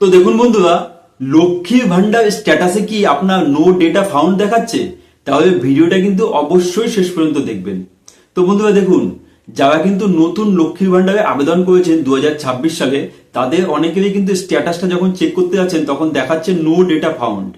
তো দেখুন বন্ধুরা, লক্ষ্মীর ভান্ডার স্ট্যাটাসে কি আপনার নো ডেটা ফাউন্ড দেখাচ্ছে? তাহলে ভিডিওটা কিন্তু অবশ্যই শেষ পর্যন্ত দেখবেন। তো বন্ধুরা দেখুন, যারা কিন্তু নতুন লক্ষ্মীর ভান্ডারে আবেদন করেছেন 2026 সালে, তাদের অনেকেরই কিন্তু স্ট্যাটাসটা যখন চেক করতে যাচ্ছেন তখন দেখাচ্ছে নো ডেটা ফাউন্ড।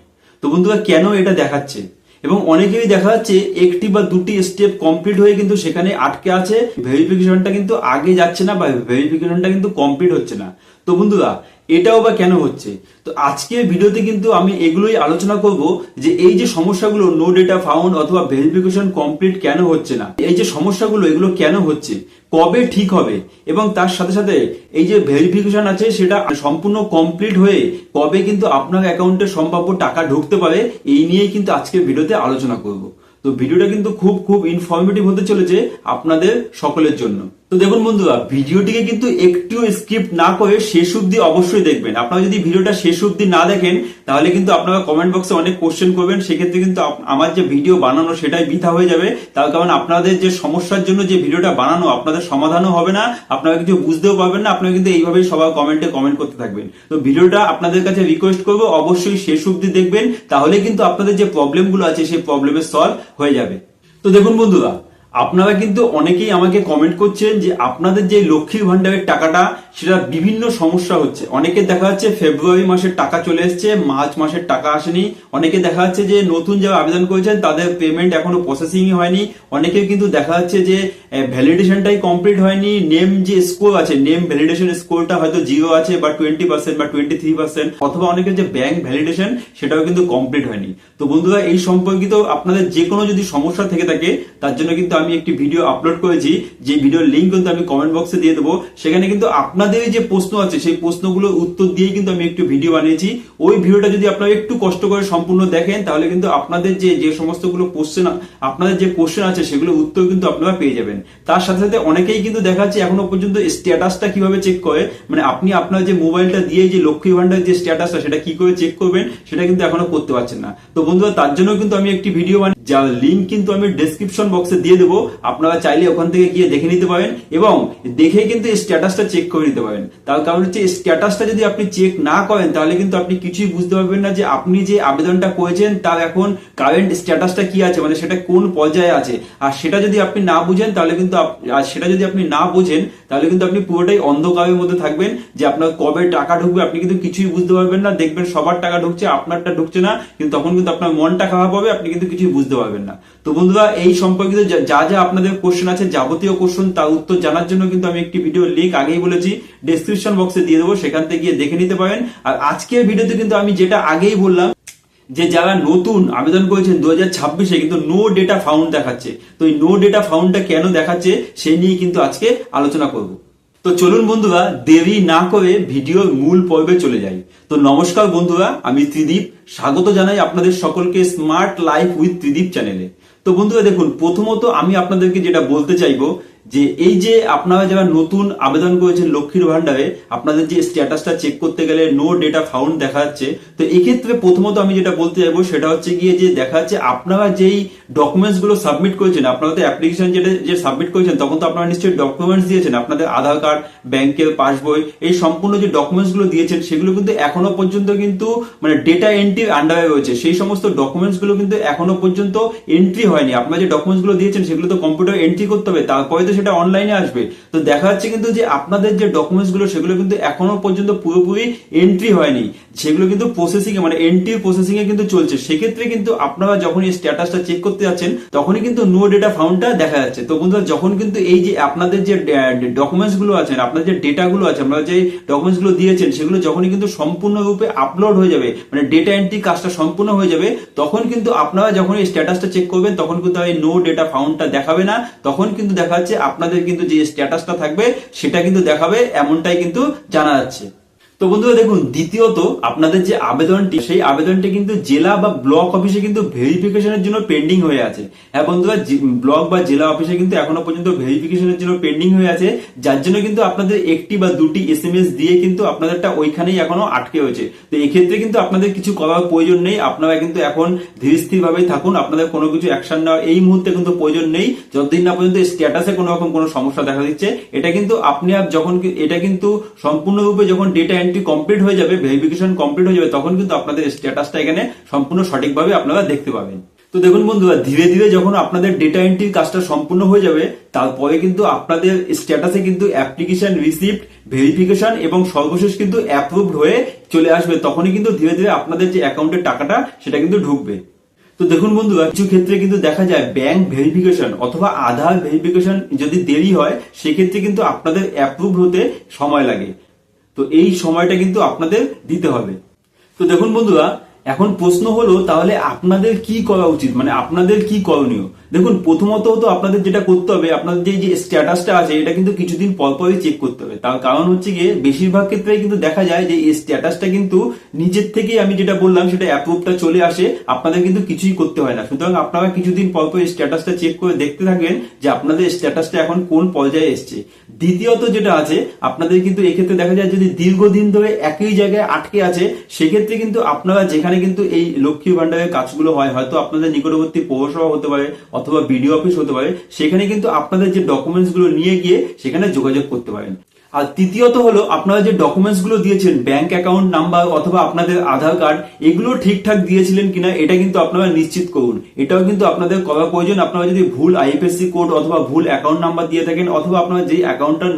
তো বন্ধুরা কেন এটা দেখাচ্ছে? এবং অনেকেরই দেখা যাচ্ছে একটি বা দুটি স্টেপ কমপ্লিট হয়ে কিন্তু সেখানে আটকে আছে, ভেরিফিকেশনটা কিন্তু আগে যাচ্ছে না বা ভেরিফিকেশনটা কিন্তু কমপ্লিট হচ্ছে না। তো বন্ধুরা এটাও বা কেন হচ্ছে? তো আজকের ভিডিওতে কিন্তু আমি এগুলোই আলোচনা করব যে এই যে সমস্যাগুলো নো ডেটা ফাউন্ড অথবা ভেরিফিকেশন কমপ্লিট কেন হচ্ছে না, এই যে সমস্যাগুলো এগুলো কেন হচ্ছে, কবে ঠিক হবে, এবং তার সাথে সাথে এই যে ভেরিফিকেশন আছে সেটা সম্পূর্ণ কমপ্লিট হয়ে কবে কিন্তু আপনার অ্যাকাউন্টে সম্ভাব্য টাকা ঢুকতে পারে, এই নিয়েই কিন্তু আজকের ভিডিওতে আলোচনা করব। তো ভিডিওটা কিন্তু খুব খুব ইনফরমেটিভ হতে চলেছে আপনাদের সকলের জন্য। তো দেখুন বন্ধুরা, ভিডিওটিকে কিন্তু একটু স্কিপ না করে শেষ অবধি অবশ্যই দেখবেন। আপনারা যদি ভিডিওটা শেষ অবধি না দেখেন তাহলে কিন্তু আপনারা কমেন্ট বক্সে অনেক কোশ্চেন করবেন, সেক্ষেত্রে কিন্তু আমার যে ভিডিও বানানো সেটাই বৃথা হয়ে যাবে। তার কারণ আপনাদের যে সমস্যার জন্য যে ভিডিওটা বানানো, আপনাদের সমাধানও হবে না, আপনারা কিছু বুঝতেও পারবেন না, আপনারা কিন্তু এইভাবেই সবার কমেন্টে কমেন্ট করতে থাকবেন। তো ভিডিওটা আপনাদের কাছে রিকোয়েস্ট করবো অবশ্যই শেষ অবধি দেখবেন, তাহলে কিন্তু আপনাদের যে প্রবলেমগুলো আছে সেই প্রবলেমের সলভ হয়ে যাবে। তো দেখুন বন্ধুরা, আপনারা কিন্তু অনেকেই আমাকে কমেন্ট করছেন যে আপনাদের যে লক্ষ্মীর ভান্ডারের টাকাটা সেটা বিভিন্ন সমস্যা হচ্ছে। অনেকে দেখা যাচ্ছে ফেব্রুয়ারি মাসের টাকা চলে এসছে, মার্চ মাসের টাকা আসেনি। অনেকে দেখা যাচ্ছে যে নতুন যারা আবেদন করেছেন তাদের পেমেন্ট এখনো প্রসেসিংই হয়নি। অনেকে কিন্তু দেখা যাচ্ছে যে ভ্যালিডেশনটাই কমপ্লিট হয়নি, নেম যে স্কোর আছে, নেম ভ্যালিডেশন স্কোরটা হয়তো 0 আছে বা 20% বা 23%, অথবা অনেকের যে ব্যাংক ভ্যালিডেশন সেটাও কিন্তু কমপ্লিট হয়নি। তো বন্ধুরা এই সম্পর্কিত আপনাদের যে কোনো যদি সমস্যা থেকে থাকে তার জন্য কিন্তু আমি একটি ভিডিও আপলোড করেছি, যে ভিডিওর লিঙ্ক কিন্তু আমি কমেন্ট বক্সে দিয়ে দেবো। সেখানে কিন্তু আপনাদের যে প্রশ্ন আছে সেই প্রশ্নগুলোর উত্তর দিয়ে কিন্তু আমি একটু ভিডিও বানিয়েছি। ওই ভিডিওটা যদি আপনারা একটু কষ্ট করে সম্পূর্ণ দেখেন তাহলে কিন্তু আপনাদের যে সমস্তগুলো কোশ্চেন, আপনাদের যে কোশ্চেন আছে সেগুলোর উত্তর কিন্তু আপনারা পেয়ে যাবেন। তার সাথে সাথে অনেকেই কিন্তু দেখাচ্ছে এখনো পর্যন্ত স্ট্যাটাসটা কিভাবে চেক করে, মানে আপনি আপনার যে মোবাইলটা দিয়ে যে লক্ষ্মী ভান্ডার যে স্ট্যাটাসটা সেটা কি করে চেক করবেন সেটা কিন্তু এখনো করতে পারছেন না। তো বন্ধুরা তার জন্য কিন্তু আমি একটি ভিডিও বানিয়ে, যার লিঙ্ক কিন্তু আমি ডেসক্রিপশন বক্সে দিয়ে দেবো, আপনারা চাইলে ওখান থেকে গিয়ে দেখে নিতে পারেন এবং দেখে কিন্তু স্ট্যাটাসটা চেক করে নিতে পারেন। তার কারণ হচ্ছে স্ট্যাটাসটা যদি আপনি চেক না করেন তাহলে কিন্তু আপনি কিছুই বুঝতে পারবেন না যে আপনি যে আবেদনটা করেছেন তার এখন কারেন্ট স্ট্যাটাসটা কি আছে, মানে সেটা কোন পর্যায়ে আছে। আর সেটা যদি আপনি না বুঝেন তাহলে কিন্তু আপনি পুরোটাই অন্ধকারের মধ্যে থাকবেন, যে আপনার কবে টাকা ঢুকবে আপনি কিন্তু কিছুই বুঝতে পারবেন না। দেখবেন সবার টাকা ঢুকছে, আপনারটা ঢুকছে না, কিন্তু তখন কিন্তু আপনার মনটা খারাপ হবে, আপনি কিন্তু কিছুই বুঝতে পারবেন না। তো বন্ধুরা এই সম্পর্কিত যা যা আপনাদের কোশ্চেন আছে, যাবতীয় কোশ্চেন তার উত্তর জানার জন্য কিন্তু আমি একটি ভিডিও লিঙ্ক আগেই বলেছি ডেসক্রিপশন বক্সে দিয়ে দেবো, সেখান থেকে গিয়ে দেখে নিতে পারেন। আর আজকের ভিডিওতে কিন্তু আমি যেটা আগেই বললাম যে যারা নতুন আবেদন করেছেন 2026-এ কিন্তু নো ডেটা ফাউন্ড দেখাচ্ছে। তো এই নো ডেটা ফাউন্ডটা কেন দেখাচ্ছে সেই নিয়ে কিন্তু আজকে আলোচনা করব। তো চলুন বন্ধুরা দেরি না করে ভিডিওর মূল পর্বে চলে যাই। তো নমস্কার বন্ধুরা, আমি ত্রিদীপ, স্বাগত জানাই আপনাদের সকলকে স্মার্ট লাইফ উইথ ত্রিদীপ চ্যানেলে। তো বন্ধুরা দেখুন, প্রথমত আমি আপনাদেরকে যেটা বলতে চাইবো যে এই যে আপনারা যারা নতুন আবেদন করেছেন লক্ষ্মীর ভান্ডারে, আপনাদের যে স্ট্যাটাসটা চেক করতে গেলে নো ডেটা ফাউন্ড দেখা যাচ্ছে। তো এক্ষেত্রে প্রথমত আমি যেটা বলতে চাইবো সেটা হচ্ছে গিয়ে যে দেখা যাচ্ছে আপনারা যেই ডকুমেন্টস গুলো সাবমিট করেছেন, আপনারা তো অ্যাপ্লিকেশন যে সাবমিট করেছেন তখন তো আপনারা নিশ্চয়ই ডকুমেন্টস দিয়েছেন, আপনাদের আধার কার্ড, ব্যাংকের পাসবই, এই সম্পূর্ণ যে ডকুমেন্টস গুলো দিয়েছেন সেগুলো কিন্তু এখনো পর্যন্ত কিন্তু মানে ডেটা এন্ট্রির আন্ডারে রয়েছে। সেই সমস্ত ডকুমেন্টস গুলো কিন্তু এখনো পর্যন্ত এন্ট্রি হয়নি। আপনারা যে ডকুমেন্টস গুলো দিয়েছেন সেগুলো তো কম্পিউটার এন্ট্রি করতে হবে, তারপরে তো সেটা অনলাইনে আসবে। তো দেখা যাচ্ছে কিন্তু যে আপনাদের যে ডকুমেন্টস গুলো সেগুলো কিন্তু এখনো পর্যন্ত পুরোপুরি এন্ট্রি হয়নি, সেগুলো কিন্তু প্রসেসিং এ মানে এন্ট্রি প্রসেসিং এ কিন্তু চলছে। সেক্ষেত্রে কিন্তু আপনারা যখন এই স্ট্যাটাসটা চেক করতে যাচ্ছেন তখনই কিন্তু নো ডেটা ফাউন্ডটা দেখা যাচ্ছে। তো বন্ধুরা যখন কিন্তু এই যে আপনাদের যে ডকুমেন্টস গুলো আছেন, আপনাদের যে ডেটা গুলো আছে, আপনারা যে ডকুমেন্টস গুলো দিয়েছেন সেগুলো যখনই কিন্তু সম্পূর্ণরূপে আপলোড হয়ে যাবে, মানে ডেটা এন্ট্রি কাজটা সম্পূর্ণ হয়ে যাবে, তখন কিন্তু আপনারা যখন এই স্ট্যাটাসটা চেক করবেন তখন কিন্তু এই নো ডেটা ফাউন্ডটা দেখাবে না। তখন কিন্তু দেখা যাচ্ছে আপনাদের কিন্তু যে স্ট্যাটাসটা থাকবে সেটা কিন্তু দেখাবে, এমনটাই কিন্তু জানা যাচ্ছে। তো বন্ধুরা দেখুন, দ্বিতীয়ত আপনাদের যে আবেদনটি, সেই আবেদনটি কিন্তু জেলা বা ব্লক অফিসে কিন্তু ভেরিফিকেশনের জন্য পেন্ডিং হয়ে আছে। হ্যাঁ বন্ধুরা, ব্লক বা জেলা অফিসে কিন্তু এখনো পর্যন্ত ভেরিফিকেশনের জন্য পেন্ডিং হয়ে আছে, যার জন্য কিন্তু আপনাদের একটি বা দুটি এসএমএস দিয়ে কিন্তু আপনাদেরটা ওইখানেই এখনো আটকে রয়েছে। তো এক্ষেত্রে কিন্তু আপনাদের কিছু করার প্রয়োজন নেই, আপনারা কিন্তু এখন ধীর স্থির ভাবেই থাকুন, আপনাদের কোনো কিছু অ্যাকশন নেওয়ার এই মুহূর্তে কিন্তু প্রয়োজন নেই, যতদিন না পর্যন্ত স্ট্যাটাসে কোনো রকম কোনো সমস্যা দেখা দিচ্ছে। এটা কিন্তু আপনি যখন এটা কিন্তু সম্পূর্ণরূপে যখন ডেটা এন্ট্রি কমপ্লিট হয়ে যাবে, ভেরিফিকেশন কমপ্লিট হয়ে যাবে, তখন কিন্তু আপনাদের স্ট্যাটাসটা এখানে সম্পূর্ণ সঠিকভাবে আপনারা দেখতে পাবেন। তো দেখুন বন্ধুরা, ধীরে ধীরে যখন আপনাদের ডেটা এন্ট্রির কাজটা সম্পূর্ণ হয়ে যাবে, তারপরে কিন্তু আপনাদের স্ট্যাটাসে কিন্তু অ্যাপ্লিকেশন রিসিভড, ভেরিফিকেশন এবং সর্বশেষ কিন্তু অ্যাপ্রুভড হয়ে চলে আসবে। তখনই কিন্তু ধীরে ধীরে আপনাদের যে অ্যাকাউন্টের টাকাটা সেটা কিন্তু ঢুকবে। তো দেখুন বন্ধুরা, কিছু ক্ষেত্রে কিন্তু দেখা যায় ব্যাংক ভেরিফিকেশন অথবা আধার ভেরিফিকেশন যদি দেরি হয়, সেক্ষেত্রে কিন্তু আপনাদের অ্যাপ্রুভ হতে সময় লাগে। তো এই সময়টা কিন্তু আপনাদের দিতে হবে। তো দেখুন বন্ধুরা, এখন প্রশ্ন হলো তাহলে আপনাদের কি করা উচিত, মানে আপনাদের কি করণীয়। দেখুন, প্রথমত তো আপনাদের যেটা করতে হবে, আপনাদের যে স্ট্যাটাসটা আছে এটা কিন্তু কিছুদিন পরপরই চেক করতে হবে। তার কারণ হচ্ছে গিয়ে বেশিরভাগ ক্ষেত্রে কিন্তু দেখা যায় যে এই স্ট্যাটাসটা কিন্তু নিজের থেকেই, আমি যেটা বললাম সেটা অ্যাপ্রুভটা চলে আসে, আপনাদের কিন্তু কিছুই করতে হয় না। সুতরাং আপনারা কিছুদিন পরপর স্ট্যাটাসটা চেক করে দেখতে থাকবেন যে আপনাদের স্ট্যাটাসটা এখন কোন পর্যায়ে এসছে। দ্বিতীয়ত যেটা আছে, আপনাদের কিন্তু এক্ষেত্রে দেখা যায় যদি দীর্ঘদিন ধরে একই জায়গায় আটকে আছে, সেক্ষেত্রে কিন্তু আপনারা যেখানে কিন্তু এই লক্ষ্মী ভান্ডারের কাজগুলো হয়, হয়তো আপনাদের নিকটবর্তী পৌরসভা হতে পারে অথবা বিডিও অফিস হতে পারে, সেখানে কিন্তু আপনাদের যে ডকুমেন্টস গুলো নিয়ে গিয়ে সেখানে যোগাযোগ করতে পারেন। আর তৃতীয়ত হলো, আপনারা যে ডকুমেন্টস গুলো দিয়েছেন, ব্যাংক অ্যাকাউন্ট নাম্বার অথবা আপনাদের আধার কার্ড, এগুলো ঠিকঠাক দিয়েছিলেন কিনা এটা কিন্তু আপনারা নিশ্চিত করুন। এটাও কিন্তু আপনাদের করা প্রয়োজন। আপনারা যদি ভুল আইএফএসসি কোড অথবা ভুল অ্যাকাউন্ট নাম্বার দিয়ে থাকেন, অথবা আপনারা যে অ্যাকাউন্টটার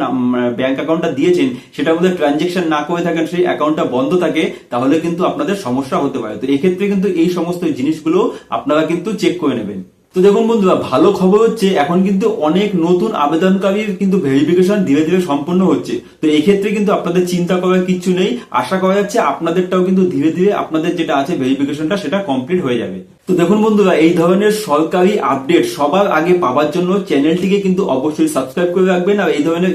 ব্যাংক অ্যাকাউন্টটা দিয়েছেন সেটার মধ্যে ট্রানজেকশন না করে থাকেন, সেই অ্যাকাউন্টটা বন্ধ থাকে, তাহলে কিন্তু আপনাদের সমস্যা হতে পারে। তো এক্ষেত্রে কিন্তু এই সমস্ত জিনিসগুলো আপনারা কিন্তু চেক করে নেবেন। তো দেখুন বন্ধুরা, ভালো খবর হচ্ছে এখন কিন্তু অনেক নতুন আবেদনকারীর কিন্তু ভেরিফিকেশন ধীরে ধীরে সম্পন্ন হচ্ছে। তো এই ক্ষেত্রে কিন্তু আপনাদের চিন্তা করার কিছু নেই। আশা করা যাচ্ছে আপনাদেরটাও কিন্তু ধীরে ধীরে আপনাদের যেটা আছে ভেরিফিকেশনটা সেটা কমপ্লিট হয়ে যাবে। তো দেখুন বন্ধুরা, এই ধরনের সরকারি আপডেট সবার আগে পাওয়ার জন্য চ্যানেলটিকে কিন্তু অবশ্যই সাবস্ক্রাইব করে রাখবেন। আর এই ধরনের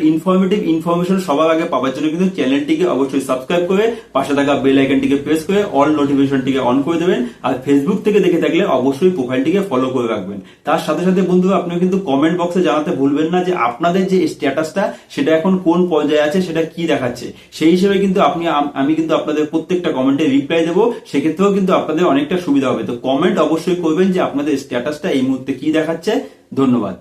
ইনফরমেশন সবার আগে পাওয়ার জন্য কিন্তু চ্যানেলটিকে অবশ্যই সাবস্ক্রাইব করে পাশে থাকা বেল আইকনটিকে প্রেস করে অল নোটিফিকেশনটিকে অন করে দেবেন। আর ফেসবুক থেকে দেখে থাকলে অবশ্যই প্রোফাইলটিকে ফলো করে রাখবেন। তার সাথে সাথে বন্ধুরা, আপনি কিন্তু কমেন্ট বক্সে জানাতে ভুলবেন না যে আপনাদের যে স্ট্যাটাসটা সেটা এখন কোন পর্যায়ে আছে, সেটা কি দেখাচ্ছে। সেই হিসেবে কিন্তু আমি কিন্তু আপনাদের প্রত্যেকটা কমেন্টে রিপ্লাই দেবো। সেক্ষেত্রেও কিন্তু আপনাদের অনেকটা সুবিধা হবে। তো কমেন্ট অবশ্যই করবেন যে আপনাদের স্ট্যাটাসটা এই মুহূর্তে কি দেখাচ্ছে। ধন্যবাদ।